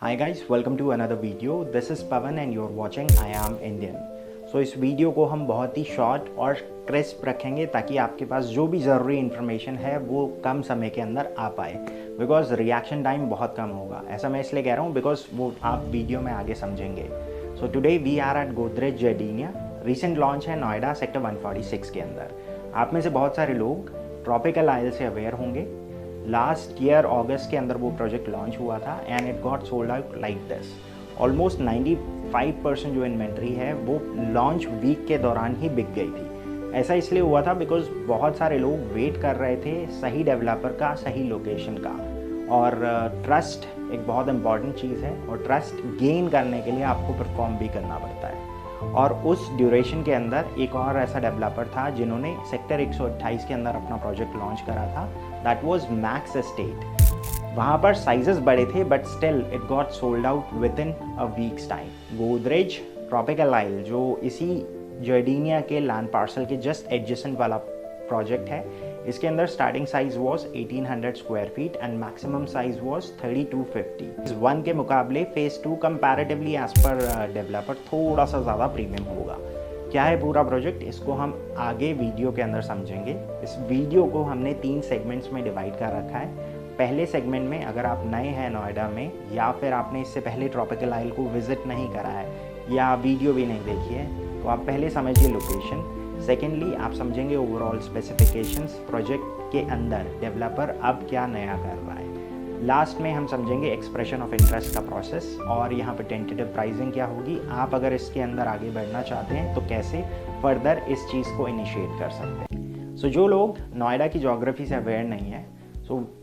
Hi guys, welcome to another video. This is Pavan and you're watching I Am Indian. So इस video को हम बहुत ही short और crisp रखेंगे ताकि आपके पास जो भी ज़रूरी इन्फॉर्मेशन है वो कम समय के अंदर आ पाए, बिकॉज रिएक्शन टाइम बहुत कम होगा। ऐसा मैं इसलिए कह रहा हूँ बिकॉज वो आप वीडियो में आगे समझेंगे। So today we are at Godrej Jardinia. Recent launch है नोएडा सेक्टर 146 के अंदर। आप में से बहुत सारे लोग ट्रॉपिकल आइल से अवेयर होंगे। लास्ट ईयर अगस्त के अंदर वो प्रोजेक्ट लॉन्च हुआ था and it got sold out like this. Almost 95% जो इन्वेंट्री है वो लॉन्च वीक के दौरान ही बिक गई थी। ऐसा इसलिए हुआ था बिकॉज बहुत सारे लोग वेट कर रहे थे सही डेवलपर का, सही लोकेशन का। और ट्रस्ट एक बहुत इंपॉर्टेंट चीज़ है और ट्रस्ट गेन करने के लिए आपको परफॉर्म भी करना पड़ता है। और उस ड्यूरेशन के अंदर एक और ऐसा डेवलपर था जिन्होंने सेक्टर 128 के अंदर अपना प्रोजेक्ट लॉन्च करा था। That was Max Estate. वहाँ पर साइजेस बड़े थे but still it got sold out within a week's time. Godrej tropical isle जो इसी जर्डीनिया के लैंड पार्सल के जस्ट एडजेसेंट वाला प्रोजेक्ट है, इसके अंदर starting size was 1800 square feet and maximum size was 3250। Phase 1 के मुकाबले phase 2 comparatively as per developer थोड़ा सा ज़्यादा प्रीमियम होगा। क्या है पूरा प्रोजेक्ट, इसको हम आगे वीडियो के अंदर समझेंगे। इस वीडियो को हमने 3 सेगमेंट्स में डिवाइड कर रखा है। पहले सेगमेंट में अगर आप नए हैं नोएडा में या फिर आपने इससे पहले ट्रॉपिकल आइल को विजिट नहीं करा है या वीडियो भी नहीं देखी है तो आप पहले समझिए लोकेशन। सेकेंडली आप समझेंगे ओवरऑल स्पेसिफिकेशंस, प्रोजेक्ट के अंदर डेवलपर अब क्या नया कर रहा है। लास्ट में हम समझेंगे एक्सप्रेशन ऑफ इंटरेस्ट का प्रोसेस और यहाँ पे टेंटेटिव प्राइसिंग क्या होगी। आप अगर इसके अंदर आगे बढ़ना चाहते हैं तो कैसे फर्दर इस चीज़ को इनिशिएट कर सकते हैं। सो जो लोग नोएडा की जोग्राफी से अवेयर नहीं है,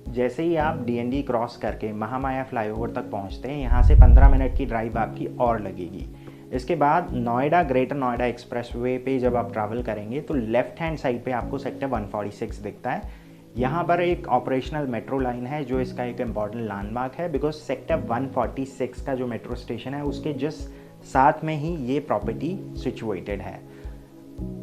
जैसे ही आप DND क्रॉस करके महामाया फ्लाईओवर तक पहुँचते हैं, यहाँ से 15 मिनट की ड्राइव आपकी और लगेगी। इसके बाद नोएडा ग्रेटर नोएडा एक्सप्रेसवे पे जब आप ट्रैवल करेंगे तो लेफ्ट हैंड साइड पे आपको सेक्टर 146 दिखता है। यहाँ पर एक ऑपरेशनल मेट्रो लाइन है जो इसका एक इम्पॉर्टेंट लैंडमार्क है बिकॉज सेक्टर 146 का जो मेट्रो स्टेशन है उसके जस्ट साथ में ही ये प्रॉपर्टी सिचुएटेड है।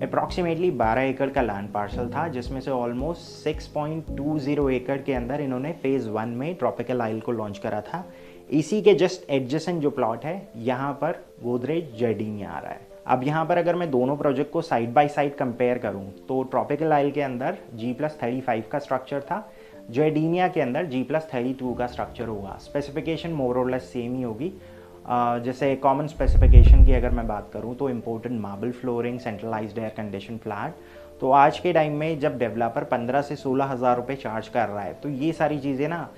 अप्रॉक्सीमेटली 12 एकड़ का लैंड पार्सल था जिसमें से ऑलमोस्ट 6.20 एकड़ के अंदर इन्होंने फेज़ 1 में ट्रॉपिकल आइल को लॉन्च करा था। इसी के जस्ट एडजेसेंट जो प्लॉट है यहाँ पर गोदरेज जर्डीनिया आ रहा है। अब यहाँ पर अगर मैं दोनों प्रोजेक्ट को साइड बाय साइड कंपेयर करूँ तो ट्रॉपिकल आइल के अंदर G+35 का स्ट्रक्चर था, जर्डीनिया के अंदर G+32 का स्ट्रक्चर होगा। स्पेसिफिकेशन मोर और लेस सेम ही होगी। जैसे कॉमन स्पेसिफिकेशन की अगर मैं बात करूँ तो important marble flooring, centralised air condition flat. तो आज के टाइम में जब डेवलपर 15 से 16 हज़ार रुपये चार्ज कर रहा है तो ये सारी चीज़ें ना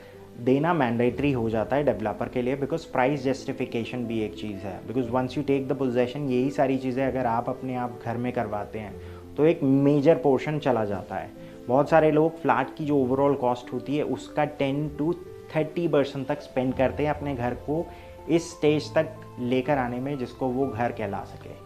देना मैंडेटरी हो जाता है डेवलपर के लिए बिकॉज प्राइस जस्टिफिकेशन भी एक चीज़ है। Because once you take the possession यही सारी चीज़ें अगर आप अपने आप घर में करवाते हैं तो एक मेजर पोर्शन चला जाता है। बहुत सारे लोग फ्लैट की जो ओवरऑल कॉस्ट होती है उसका 10 to 30% तक स्पेंड करते हैं अपने घर को इस स्टेज तक लेकर आने में जिसको वो घर कहला सके।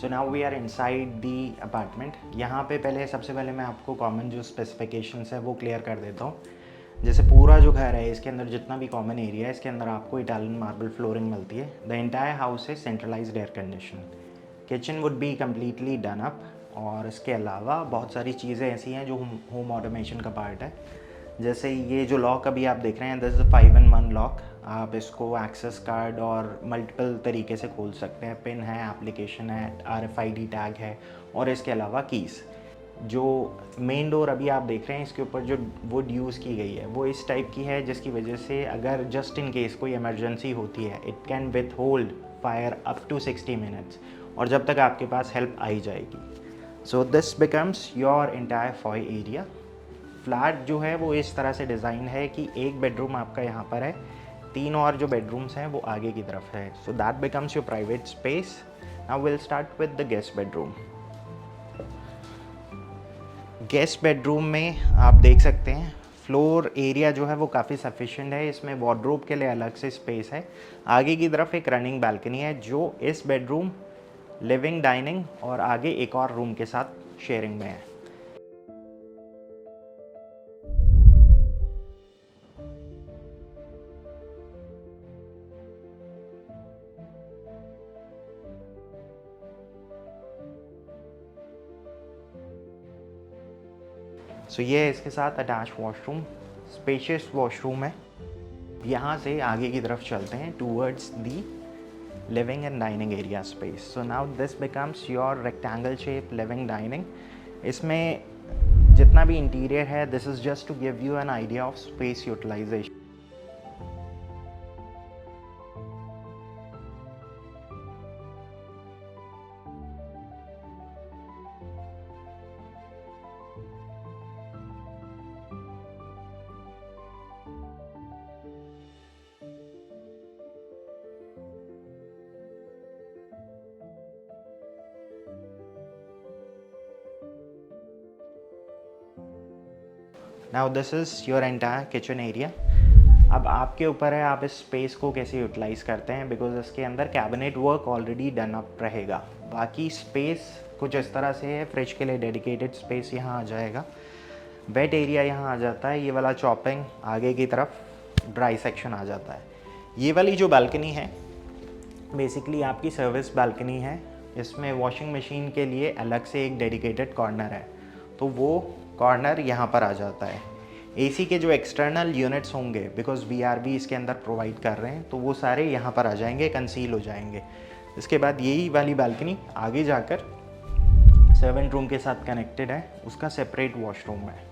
So now we are inside the apartment. यहाँ पे सबसे पहले मैं आपको कॉमन जो स्पेसिफिकेशंस है वो क्लियर कर देता हूँ। जैसे पूरा जो घर है इसके अंदर जितना भी कॉमन एरिया है इसके अंदर आपको इटालियन मार्बल फ्लोरिंग मिलती है। द एंटायर हाउस है centralised air condition. Kitchen would be completely done up और इसके अलावा बहुत सारी चीज़ें ऐसी हैं जो होम ऑटोमेशन का पार्ट है। जैसे ये जो लॉक अभी आप देख रहे हैं दिस इज़ 5-in-1 लॉक। आप इसको एक्सेस कार्ड और मल्टीपल तरीके से खोल सकते हैं। पिन है, एप्लीकेशन है, RFID टैग है और इसके अलावा कीज़। जो मेन डोर अभी आप देख रहे हैं इसके ऊपर जो वुड यूज़ की गई है वो इस टाइप की है जिसकी वजह से अगर जस्ट इन केस कोई इमरजेंसी होती है it can with hold fire up to 60 minutes और जब तक आपके पास हेल्प आई जाएगी। So this becomes your entire foyer area. Flat जो है वो इस तरह से डिज़ाइन है कि एक बेडरूम आपका यहाँ पर है, 3 और जो बेडरूम्स हैं वो आगे की तरफ है। So that becomes your private space. Now will start with the guest bedroom. Guest bedroom में आप देख सकते हैं फ्लोर एरिया जो है वो काफ़ी सफिशिएंट है। इसमें वार्डरोब के लिए अलग से स्पेस है। आगे की तरफ एक रनिंग बालकनी है जो इस बेडरूम, लिविंग, डाइनिंग और आगे एक और रूम के साथ शेयरिंग में है। सो ये है इसके साथ अटैच वॉशरूम, स्पेशियस वॉशरूम है। यहाँ से आगे की तरफ चलते हैं towards the living and dining area space. So now this becomes your rectangle shape living dining. इसमें जितना भी इंटीरियर है, this is just to give you an idea of space utilization. Now this is your entire kitchen area. अब आपके ऊपर है आप इस स्पेस को कैसे यूटिलाइज़ करते हैं, बिकॉज इसके अंदर cabinet work already done up रहेगा। बाकी स्पेस कुछ इस तरह से है, फ्रिज के लिए डेडिकेटेड स्पेस यहाँ आ जाएगा, वेट एरिया यहाँ आ जाता है, ये वाला चॉपिंग आगे की तरफ ड्राई सेक्शन आ जाता है। ये वाली जो बालकनी है बेसिकली आपकी सर्विस बालकनी है। इसमें वॉशिंग मशीन के लिए अलग से एक डेडिकेटेड कॉर्नर है, तो वो कॉर्नर यहाँ पर आ जाता है। एसी के जो एक्सटर्नल यूनिट्स होंगे, बिकॉज वीआरबी इसके अंदर प्रोवाइड कर रहे हैं, तो वो सारे यहाँ पर आ जाएंगे, कंसील हो जाएंगे। इसके बाद यही वाली बालकनी आगे जाकर सर्वेंट रूम के साथ कनेक्टेड है, उसका सेपरेट वॉशरूम है।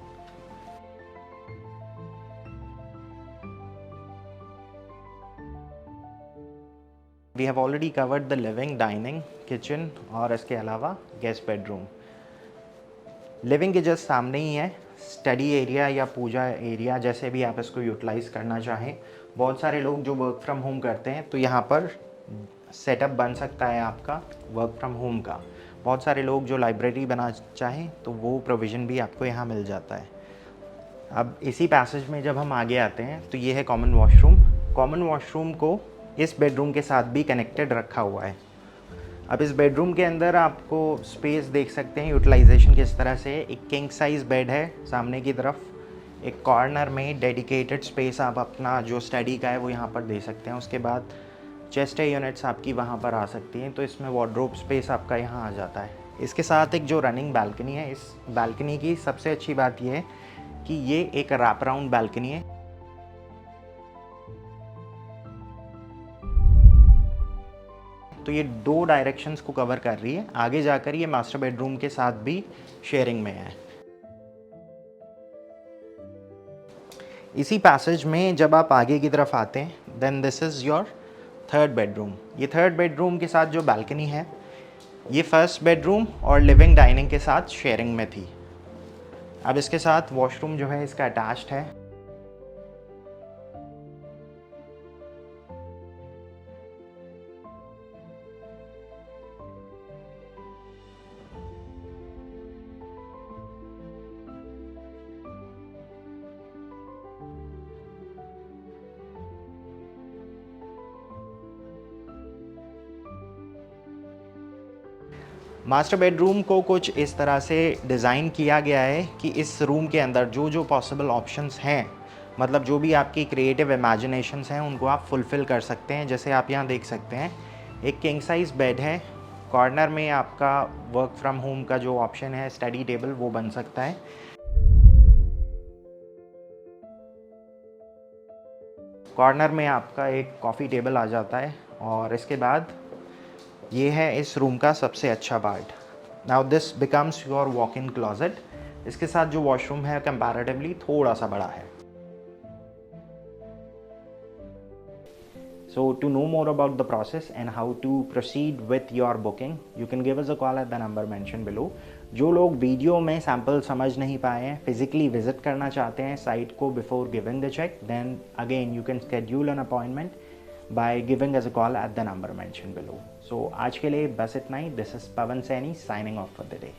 We have already covered the living, dining, kitchen और इसके अलावा गेस्ट बेडरूम। लिविंग के जस्ट सामने ही है स्टडी एरिया या पूजा एरिया, जैसे भी आप इसको यूटिलाइज़ करना चाहें। बहुत सारे लोग जो वर्क फ्रॉम होम करते हैं, तो यहाँ पर सेटअप बन सकता है आपका वर्क फ्रॉम होम का। बहुत सारे लोग जो लाइब्रेरी बना चाहें, तो वो प्रोविज़न भी आपको यहाँ मिल जाता है। अब इसी पैसेज में जब हम आगे आते हैं, तो ये है कॉमन वॉशरूम। कॉमन वॉशरूम को इस बेडरूम के साथ भी कनेक्टेड रखा हुआ है। अब इस बेडरूम के अंदर आपको स्पेस देख सकते हैं यूटिलाइजेशन किस तरह से। एक किंग साइज़ बेड है सामने की तरफ, एक कॉर्नर में डेडिकेटेड स्पेस आप अपना जो स्टडी का है वो यहाँ पर दे सकते हैं। उसके बाद चेस्ट यूनिट्स आपकी वहाँ पर आ सकती हैं, तो इसमें वार्डरोब स्पेस आपका यहाँ आ जाता है। इसके साथ एक जो रनिंग बालकनी है, इस बालकनी की सबसे अच्छी बात यह है कि ये एक रैप राउंड बालकनी है। तो ये दो डायरेक्शंस को कवर कर रही है। आगे जाकर ये मास्टर बेडरूम के साथ भी शेयरिंग में है। इसी पैसेज में जब आप आगे की तरफ आते हैं, then this is your third bedroom. ये थर्ड बेडरूम के साथ जो बालकनी है, ये फर्स्ट बेडरूम और लिविंग डाइनिंग के साथ शेयरिंग में थी। अब इसके साथ वॉशरूम जो है इसका अटैच्ड है। मास्टर बेडरूम को कुछ इस तरह से डिज़ाइन किया गया है कि इस रूम के अंदर जो जो पॉसिबल ऑप्शंस हैं, मतलब जो भी आपकी क्रिएटिव इमेजिनेशंस हैं, उनको आप फुलफ़िल कर सकते हैं। जैसे आप यहाँ देख सकते हैं, एक किंग साइज़ बेड है, कॉर्नर में आपका वर्क फ्रॉम होम का जो ऑप्शन है स्टडी टेबल, वो बन सकता है। कॉर्नर में आपका एक कॉफ़ी टेबल आ जाता है, और इसके बाद ये है इस रूम का सबसे अच्छा part. Now this becomes your walk in closet. इसके साथ जो वॉशरूम है कंपैरेटिवली थोड़ा सा बड़ा है। So to know more about the process and how to proceed with your booking, you can give us a call at the number mentioned below. जो लोग वीडियो में सैम्पल समझ नहीं पाए हैं, फिजिकली विजिट करना चाहते हैं साइट को before giving the check, then again you can schedule an appointment by giving us a call at the number mentioned below. So आज के लिए बस इतना ही। This is Pavan Saini signing off for the day.